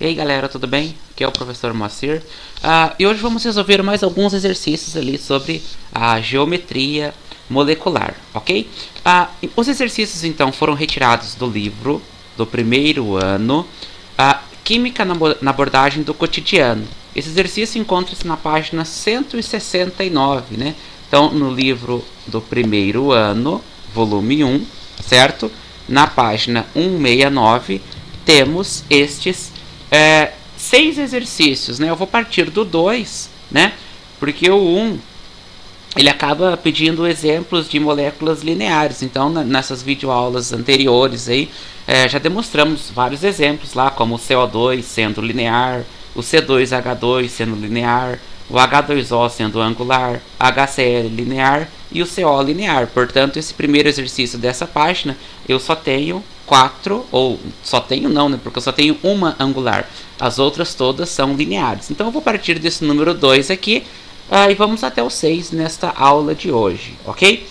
E aí galera, tudo bem? Aqui é o professor Moacir. E hoje vamos resolver mais alguns exercícios ali sobre a geometria molecular, ok? Os exercícios então foram retirados do livro do primeiro ano, Química na abordagem do cotidiano. Esse exercício encontra-se na página 169, né? Então, no livro do primeiro ano, volume 1, certo? Na página 169, temos estes 6 exercícios, né? Eu vou partir do 2, né? Porque o 1, ele acaba pedindo exemplos de moléculas lineares. Então, nessas videoaulas anteriores aí, já demonstramos vários exemplos lá, como o CO2 sendo linear, o C2H2 sendo linear, o H2O sendo angular, HCl linear e o CO linear. Portanto, esse primeiro exercício dessa página, eu só tenho 4, ou só tenho não, né? Porque eu só tenho uma angular. As outras todas são lineares. Então, eu vou partir desse número 2 aqui, e vamos até o 6 nesta aula de hoje, ok?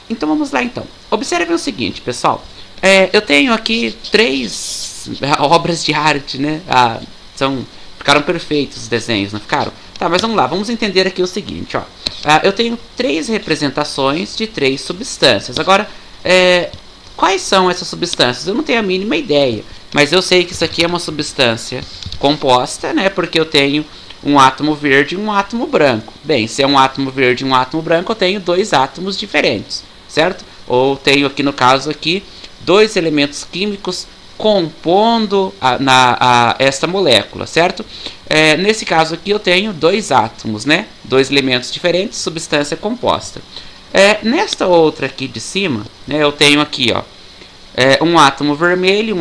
Então vamos lá então. Observem o seguinte, pessoal. Eu tenho aqui 3 obras de arte, né? Ficaram perfeitos os desenhos, não ficaram? Tá, mas vamos lá, vamos entender aqui o seguinte, ó. Eu tenho 3 representações de 3 substâncias. Agora, quais são essas substâncias? Eu não tenho a mínima ideia, mas eu sei que isso aqui é uma substância composta, né? Porque eu tenho um átomo verde e um átomo branco. Bem, se é um átomo verde e um átomo branco, eu tenho 2 átomos diferentes, certo? Ou tenho aqui no caso aqui 2 elementos químicos compondo esta molécula, certo? Nesse caso aqui eu tenho 2 átomos, né? 2 elementos diferentes, substância composta. Nesta outra aqui de cima, né, eu tenho aqui, ó, um átomo vermelho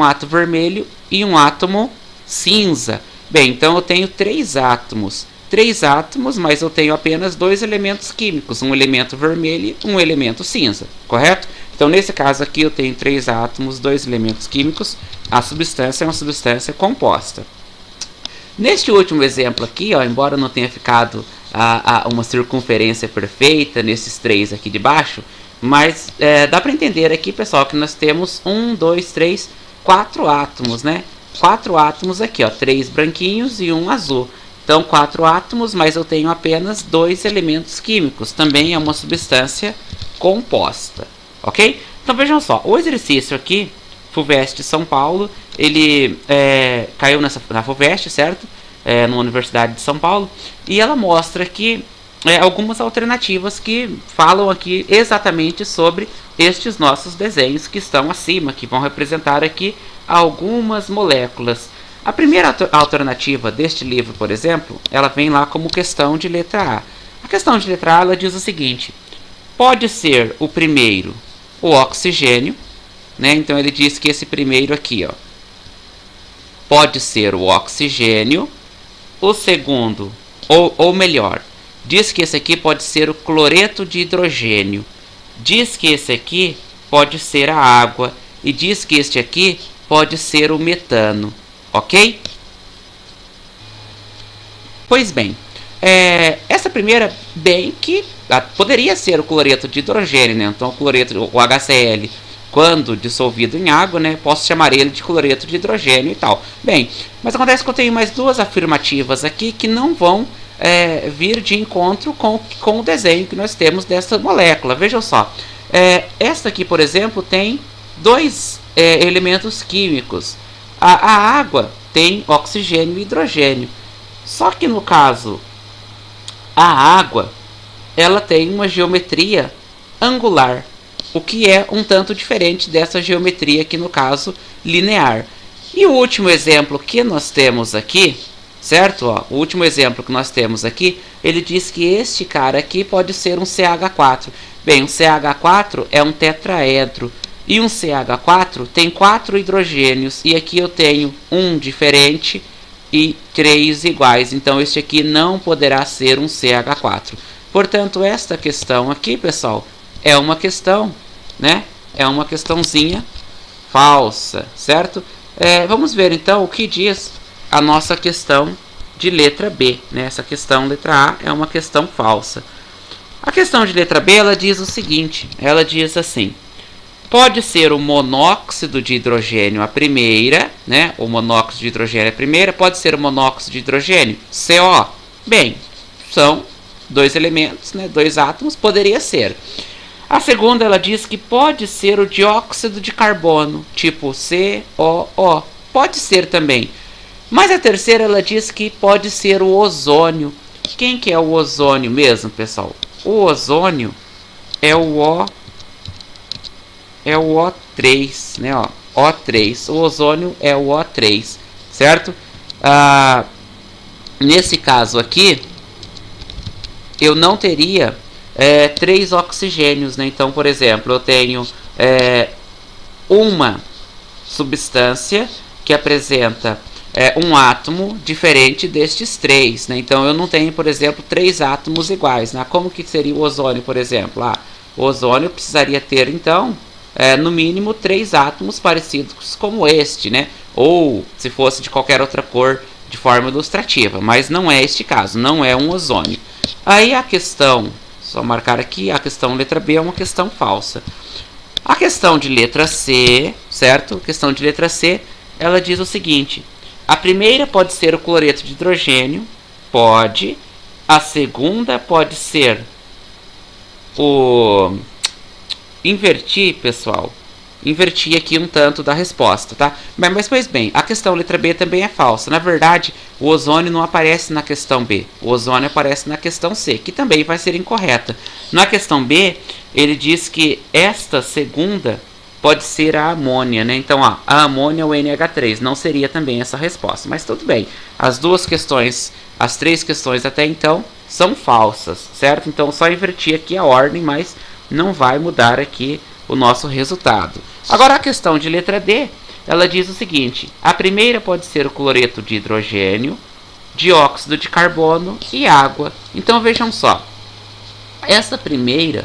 e um átomo cinza. Bem, então eu tenho 3 átomos. 3 átomos, mas eu tenho apenas 2 elementos químicos. Um elemento vermelho e um elemento cinza, correto? Então, nesse caso aqui, eu tenho 3 átomos, 2 elementos químicos. A substância é uma substância composta. Neste último exemplo aqui, ó, embora não tenha ficado uma circunferência perfeita nesses 3 aqui de baixo, mas dá para entender aqui, pessoal, que nós temos 1, 2, 3, 4 átomos, né? 4 átomos aqui, ó, 3 branquinhos e 1 azul. Então, 4 átomos, mas eu tenho apenas 2 elementos químicos. Também é uma substância composta, ok? Então, vejam só, o exercício aqui, FUVEST São Paulo, ele caiu na FUVEST, certo? Na Universidade de São Paulo. E ela mostra aqui algumas alternativas que falam aqui exatamente sobre estes nossos desenhos que estão acima, que vão representar aqui algumas moléculas. A primeira alternativa deste livro, por exemplo, ela vem lá como questão de letra A. A questão de letra A, ela diz o seguinte: pode ser o primeiro o oxigênio, né? Então ele diz que esse primeiro aqui, ó, pode ser o oxigênio. O segundo, ou melhor, diz que esse aqui pode ser o cloreto de hidrogênio. Diz que esse aqui pode ser a água. E diz que este aqui pode ser o metano, ok? Pois bem, essa primeira, bem que poderia ser o cloreto de hidrogênio, né? Então o cloreto, o HCl, quando dissolvido em água, né, posso chamar ele de cloreto de hidrogênio e tal. Bem, mas acontece que eu tenho mais 2 afirmativas aqui que não vão vir de encontro com o desenho que nós temos dessa molécula. Vejam só, esta aqui, por exemplo, tem 2 elementos químicos. A água tem oxigênio e hidrogênio. Só que no caso, a água, ela tem uma geometria angular, o que é um tanto diferente dessa geometria aqui, no caso, linear. E o último exemplo que nós temos aqui, certo? Ó, o último exemplo que nós temos aqui, ele diz que este cara aqui pode ser um CH4. Bem, um CH4 é um tetraedro. E um CH4 tem 4 hidrogênios. E aqui eu tenho um diferente e 3 iguais. Então, este aqui não poderá ser um CH4. Portanto, esta questão aqui, pessoal, é uma questão, né? É uma questãozinha falsa, certo? Vamos ver, então, o que diz a nossa questão de letra B, né? Essa questão letra A é uma questão falsa. A questão de letra B, ela diz o seguinte. Ela diz assim: Pode ser o monóxido de hidrogênio a primeira, né? O monóxido de hidrogênio a primeira. Pode ser o monóxido de hidrogênio, CO. Bem, são dois elementos, né? Dois átomos, poderia ser. A segunda, ela diz que pode ser o dióxido de carbono, tipo COO. Pode ser também. Mas a terceira, ela diz que pode ser o ozônio. Quem que é o ozônio mesmo, pessoal? O ozônio é o O3, né? Ó, O3. O ozônio é o O3, certo? Nesse caso aqui, eu não teria 3 oxigênios, né? Então, por exemplo, eu tenho uma substância que apresenta um átomo diferente destes 3, né? Então, eu não tenho, por exemplo, 3 átomos iguais, né? Como que seria o ozônio, por exemplo? O ozônio precisaria ter, então, no mínimo 3 átomos parecidos como este, né? Ou, se fosse de qualquer outra cor, de forma ilustrativa. Mas não é este caso, não é um ozônio. Aí a questão, só marcar aqui, a questão letra B é uma questão falsa. A questão de letra C, certo? A questão de letra C, ela diz o seguinte: a primeira pode ser o cloreto de hidrogênio, pode. A segunda pode ser o... Inverti, pessoal. Inverti aqui um tanto da resposta, tá? Mas pois bem, a questão letra B também é falsa. Na verdade, o ozônio não aparece na questão B. O ozônio aparece na questão C, que também vai ser incorreta. Na questão B, ele diz que esta segunda pode ser a amônia, né? Então, a amônia é o NH3. Não seria também essa resposta, mas tudo bem. As duas questões, as 3 questões até então, são falsas, certo? Então, só inverti aqui a ordem, mas não vai mudar aqui o nosso resultado. Agora a questão de letra D, ela diz o seguinte: a primeira pode ser o cloreto de hidrogênio, dióxido de carbono e água. Então vejam só, essa primeira,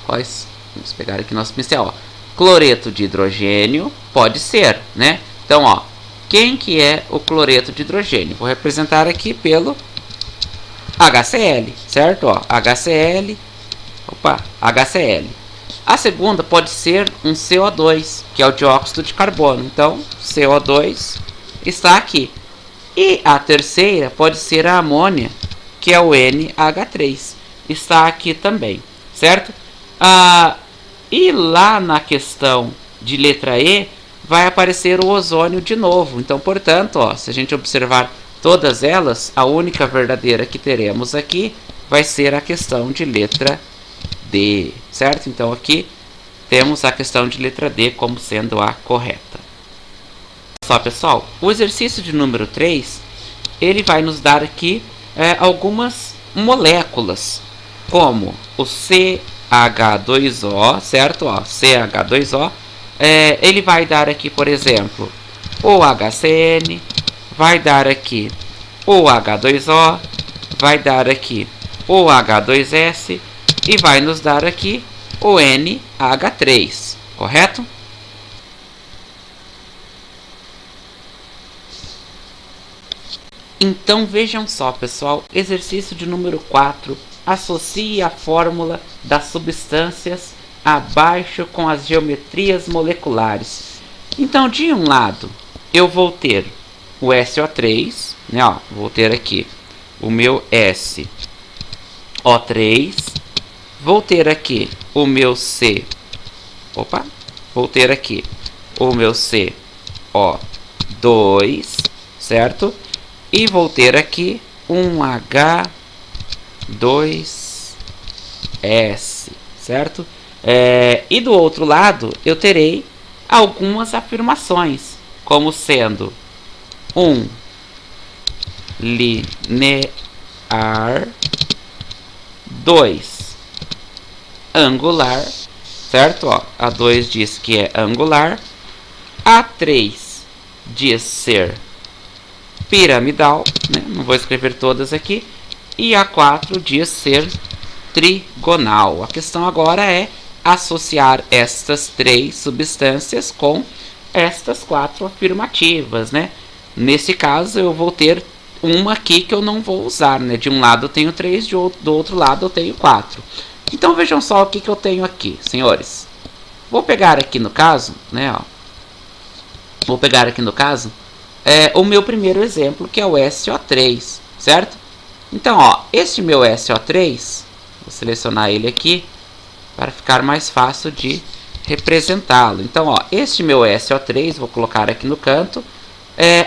vamos pegar aqui nosso pincel, cloreto de hidrogênio pode ser, né? Então, quem que é o cloreto de hidrogênio? Vou representar aqui pelo HCl, certo? HCl. A segunda pode ser um CO2, que é o dióxido de carbono. Então, CO2 está aqui. E a terceira pode ser a amônia, que é o NH3. Está aqui também, certo? E lá na questão de letra E, vai aparecer o ozônio de novo. Então, portanto, se a gente observar todas elas, a única verdadeira que teremos aqui vai ser a questão de letra D, certo? Então aqui temos a questão de letra D como sendo a correta. Só, pessoal, o exercício de número 3, ele vai nos dar aqui algumas moléculas, como o CH2O, certo? CH2O, ele vai dar aqui, por exemplo, o HCN, vai dar aqui o H2O, vai dar aqui o H2S, e vai nos dar aqui o NH3, correto? Então vejam só, pessoal, exercício de número 4, associe a fórmula das substâncias abaixo com as geometrias moleculares. Então, de um lado, eu vou ter o SO3, né? Vou ter aqui o meu SO3. Vou ter aqui o meu vou ter aqui o meu CO2, certo? E vou ter aqui um H2S, certo? E do outro lado, eu terei algumas afirmações, como sendo um linear, 2 angular, certo? A 2 diz que é angular, a 3 diz ser piramidal, né? Não vou escrever todas aqui, e a 4 diz ser trigonal. A questão agora é associar estas 3 substâncias com estas 4 afirmativas, né? Nesse caso eu vou ter uma aqui que eu não vou usar, né? De um lado eu tenho 3, do outro lado eu tenho 4. Então vejam só o que eu tenho aqui, senhores. Vou pegar aqui no caso, né, ó, vou pegar aqui no caso o meu primeiro exemplo, que é o SO3, certo? Então, ó, este meu SO3, vou selecionar ele aqui para ficar mais fácil de representá-lo. Então, ó, este meu SO3, vou colocar aqui no canto,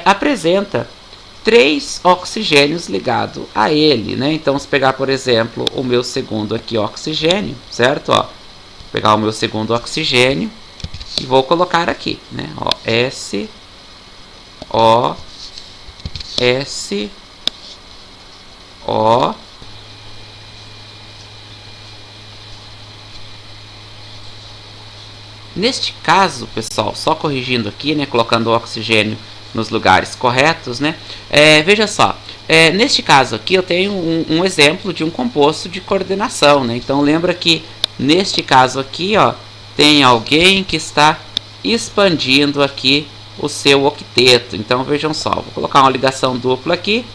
apresenta 3 oxigênios ligados a ele, né? Então, se pegar, por exemplo, o meu segundo aqui oxigênio, certo? Ó, pegar o meu segundo oxigênio e vou colocar aqui, né? Ó, S, O, S, O. Neste caso, pessoal, só corrigindo aqui, né, colocando o oxigênio nos lugares corretos, né, veja só, neste caso aqui eu tenho um exemplo de um composto de coordenação, né, então lembra que neste caso aqui, ó, tem alguém que está expandindo aqui o seu octeto. Então vejam só, vou colocar uma ligação dupla aqui,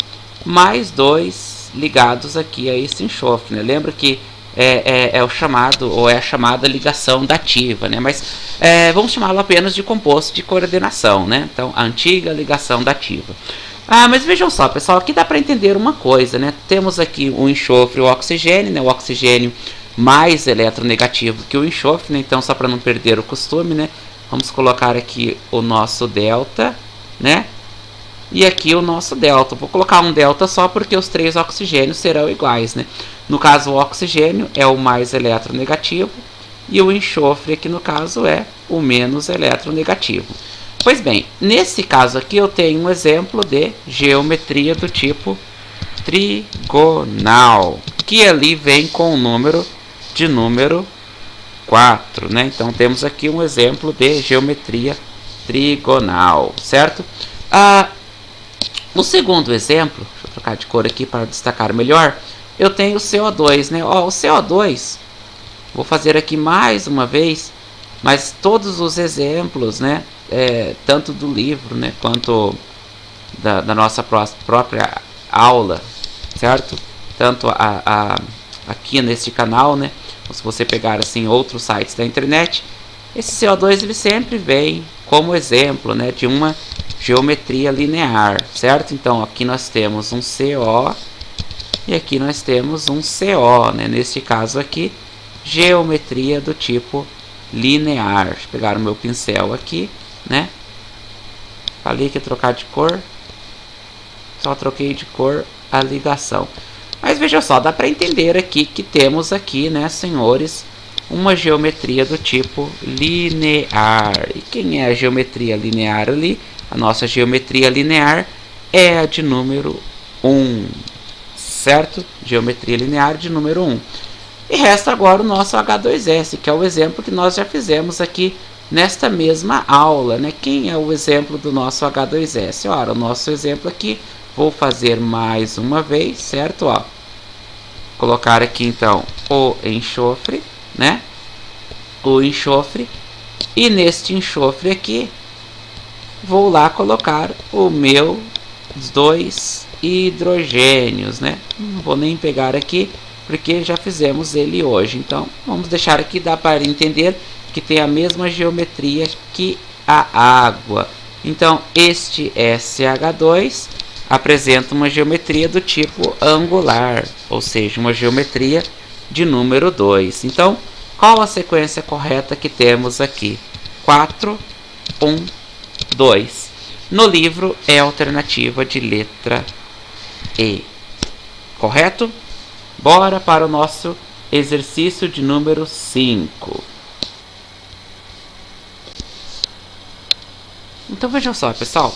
mais 2 ligados aqui a esse enxofre, né, lembra que é o chamado, ou é a chamada ligação dativa, né? Mas vamos chamá-lo apenas de composto de coordenação, né? Então, a antiga ligação dativa. Mas vejam só, pessoal, aqui dá para entender uma coisa, né? Temos aqui o enxofre e o oxigênio, né? O oxigênio mais eletronegativo que o enxofre, né? Então, só para não perder o costume, né? Vamos colocar aqui o nosso delta, né? E aqui o nosso delta. Vou colocar um delta só porque os 3 oxigênios serão iguais, né? No caso, o oxigênio é o mais eletronegativo e o enxofre aqui no caso é o menos eletronegativo. Pois bem, nesse caso aqui eu tenho um exemplo de geometria do tipo trigonal, que ali vem com o número 4, né? Então temos aqui um exemplo de geometria trigonal, certo? O segundo exemplo, deixa eu trocar de cor aqui para destacar melhor, eu tenho o CO2, né? Ó, o CO2, vou fazer aqui mais uma vez, mas todos os exemplos, né? Tanto do livro, né? Quanto da nossa própria aula, certo? Tanto aqui neste canal, né? Ou se você pegar assim outros sites da internet, esse CO2 ele sempre vem como exemplo, né? De uma geometria linear, certo? Então aqui nós temos um CO e aqui nós temos um CO, né? Neste caso aqui, geometria do tipo linear. Deixa eu pegar o meu pincel aqui, né? Falei que ia trocar de cor, só troquei de cor a ligação. Mas veja só, dá para entender aqui que temos aqui, né, senhores, uma geometria do tipo linear. E quem é a geometria linear ali? A nossa geometria linear é a de número 1, certo? Geometria linear de número 1. E resta agora o nosso H2S, que é o exemplo que nós já fizemos aqui nesta mesma aula, né? Quem é o exemplo do nosso H2S? Ora, o nosso exemplo aqui, vou fazer mais uma vez, certo? Ó, colocar aqui então o enxofre, né? O enxofre. E neste enxofre aqui, vou lá colocar o meu 2 hidrogênios, né? Não vou nem pegar aqui, porque já fizemos ele hoje. Então, vamos deixar aqui, dá para entender que tem a mesma geometria que a água. Então, este SH2 apresenta uma geometria do tipo angular, ou seja, uma geometria de número 2. Então, qual a sequência correta que temos aqui? 4, 1, 2. No livro é a alternativa de letra E. Correto? Bora para o nosso exercício de número 5. Então vejam só, pessoal.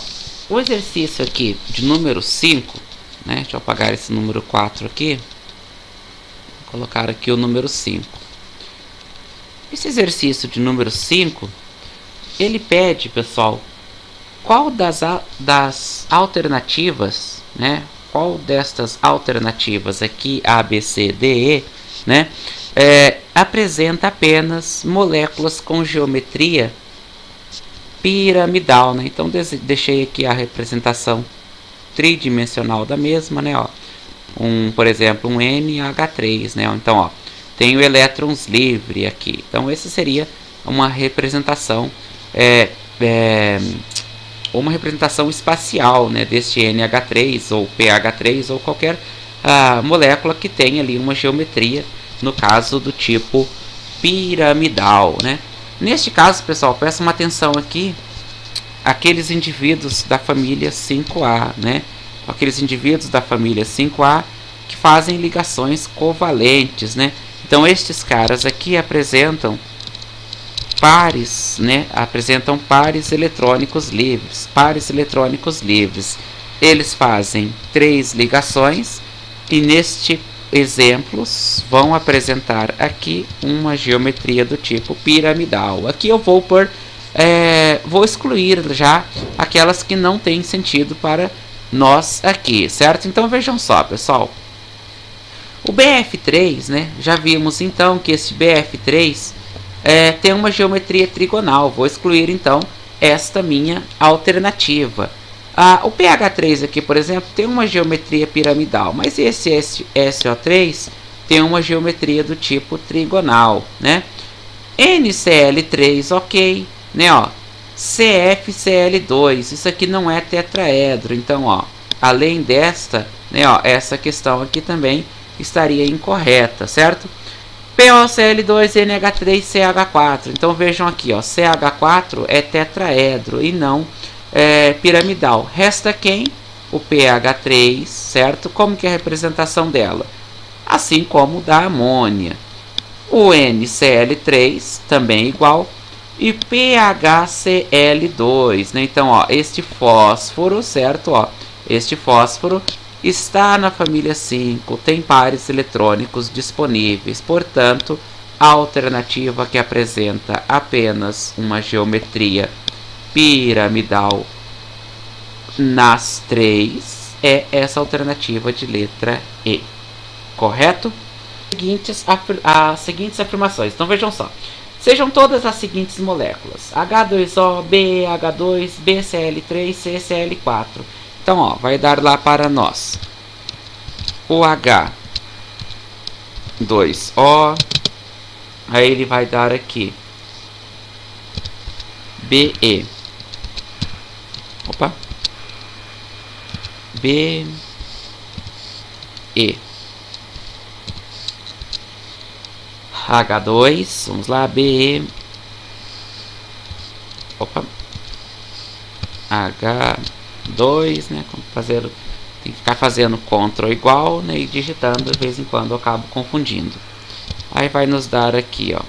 O exercício aqui de número 5, né? Deixa eu apagar esse número 4 aqui. Vou colocar aqui o número 5. Esse exercício de número 5, ele pede, pessoal, qual das alternativas, né? Qual destas alternativas aqui, A, B, C, D, E, né? Apresenta apenas moléculas com geometria piramidal, né? Então deixei aqui a representação tridimensional da mesma, né? Ó, por exemplo, um NH3, né? Então, ó, tenho elétrons livres aqui. Então, esse seria uma representação uma representação espacial, né, deste NH3 ou PH3 ou qualquer molécula que tenha ali uma geometria, no caso do tipo piramidal, né? Neste caso, pessoal, presta uma atenção aqui, aqueles indivíduos da família 5A, né? Aqueles indivíduos da família 5A que fazem ligações covalentes, né? Então estes caras aqui apresentam pares, né? Apresentam pares eletrônicos livres. Pares eletrônicos livres. Eles fazem 3 ligações e neste exemplos vão apresentar aqui uma geometria do tipo piramidal. Aqui eu vou vou excluir já aquelas que não têm sentido para nós aqui, certo? Então vejam só, pessoal. O BF3, né? Já vimos então que esse BF3 tem uma geometria trigonal. Vou excluir então esta minha alternativa. O pH3 aqui, por exemplo, tem uma geometria piramidal, mas esse SO3 tem uma geometria do tipo trigonal, né? NCl3, ok, né? Ó, CFCl2, isso aqui não é tetraedro, então, ó, além desta, né? Ó, essa questão aqui também estaria incorreta, certo? POCl2NH3CH4, então vejam aqui, ó, CH4 é tetraedro e não piramidal. Resta quem? O pH3, certo? Como que é a representação dela? Assim como da amônia. O NCl3 também igual. E PHCl2, né? Então, ó, este fósforo, certo? Ó, este fósforo está na família 5, tem pares eletrônicos disponíveis. Portanto, a alternativa que apresenta apenas uma geometria piramidal nas 3 é essa alternativa de letra E, correto? As seguintes afirmações, então vejam só, sejam todas as seguintes moléculas: H2O, BH2, BCl3, CCl4. Então, ó, vai dar lá para nós o H2O, aí ele vai dar aqui BE, BE, H2, vamos lá, BE, H2, né? Tem que ficar fazendo Ctrl igual, né? E digitando, de vez em quando eu acabo confundindo. Aí vai nos dar aqui, ó,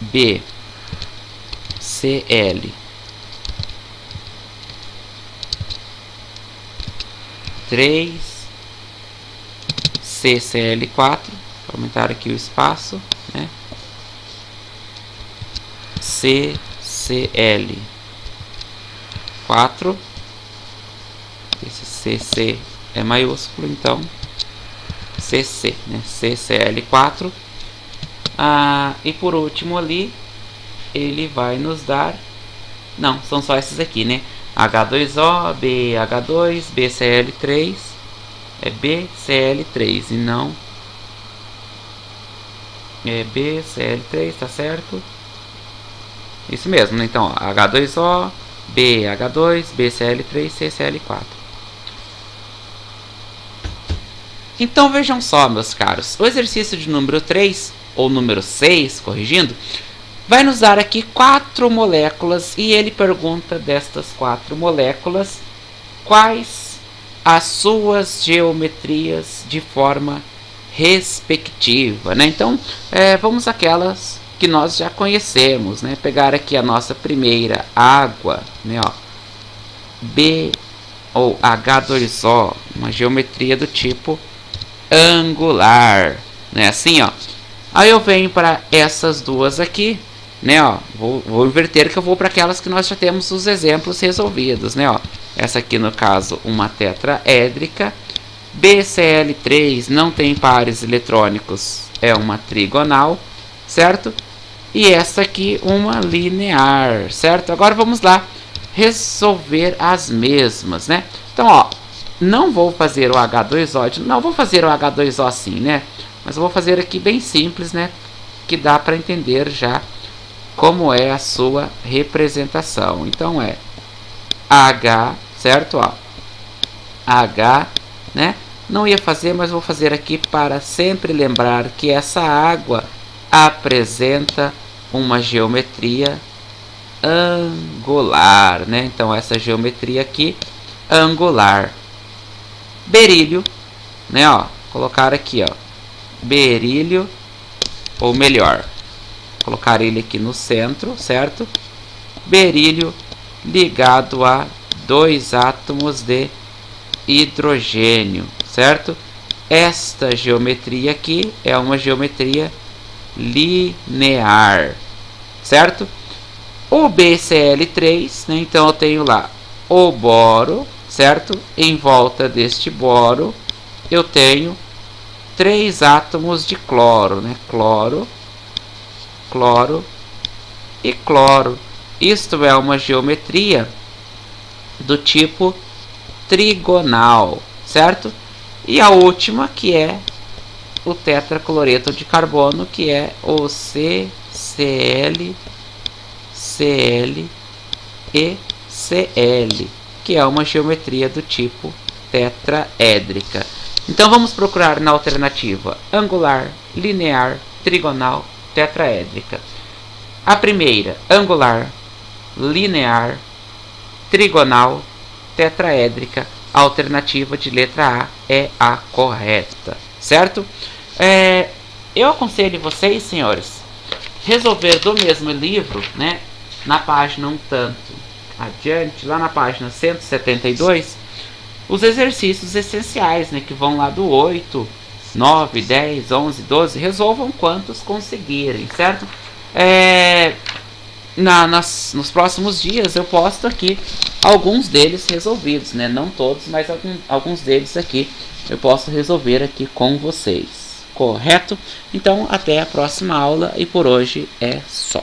BCl 3, CCl4, vou aumentar aqui o espaço, né? CCl4, esse CC é maiúsculo, então CC, né? CCl4. E por último ali, ele vai nos dar, não, são só esses aqui, né? H2O, BH2, BCl3, é BCl3 e não é BCl3, tá certo? Isso mesmo, né? Então, ó, H2O, BH2, BCl3, CCl4. Então vejam só, meus caros, o exercício de número 3, ou número 6, corrigindo, vai nos dar aqui 4 moléculas e ele pergunta destas 4 moléculas quais as suas geometrias de forma respectiva, né? Então, vamos àquelas que nós já conhecemos, né? Pegar aqui a nossa primeira água, né? Ó, B ou H2O, uma geometria do tipo angular, né? Assim, ó. Aí eu venho para essas duas aqui, né? Ó, vou inverter que eu vou para aquelas que nós já temos os exemplos resolvidos, né? Ó, essa aqui no caso uma tetraédrica, BCl3 não tem pares eletrônicos, é uma trigonal, certo? E essa aqui uma linear, certo? Agora vamos lá resolver as mesmas, né? Então, ó, não vou fazer o H2O, não vou fazer o H2O assim, né? Mas eu vou fazer aqui bem simples, né? Que dá para entender já como é a sua representação. Então é H, certo? Ó, H, né? Não ia fazer, mas vou fazer aqui para sempre lembrar que essa água apresenta uma geometria angular, né? Então essa geometria aqui angular. Berílio, né? Ó, colocar aqui, ó, berílio, ou melhor, colocar ele aqui no centro, certo? Berílio ligado a 2 átomos de hidrogênio, certo? Esta geometria aqui é uma geometria linear, certo? O BCl3, né? Então eu tenho lá o boro, certo? Em volta deste boro eu tenho 3 átomos de cloro, né? Cloro, cloro e cloro. Isto é uma geometria do tipo trigonal, certo? E a última, que é o tetracloreto de carbono, que é o CCl, Cl e Cl, que é uma geometria do tipo tetraédrica. Então vamos procurar na alternativa angular, linear, trigonal, tetraédrica. A primeira, angular, linear, trigonal, tetraédrica. A alternativa de letra A é a correta, certo? Eu aconselho vocês, senhores, resolver do mesmo livro, né, na página um tanto adiante, lá na página 172, os exercícios essenciais, né, que vão lá do 8, 9, 10, 11, 12, resolvam quantos conseguirem, certo? Nos próximos dias eu posto aqui alguns deles resolvidos, né? Não todos, mas alguns deles aqui eu posso resolver aqui com vocês, correto? Então até a próxima aula e por hoje é só.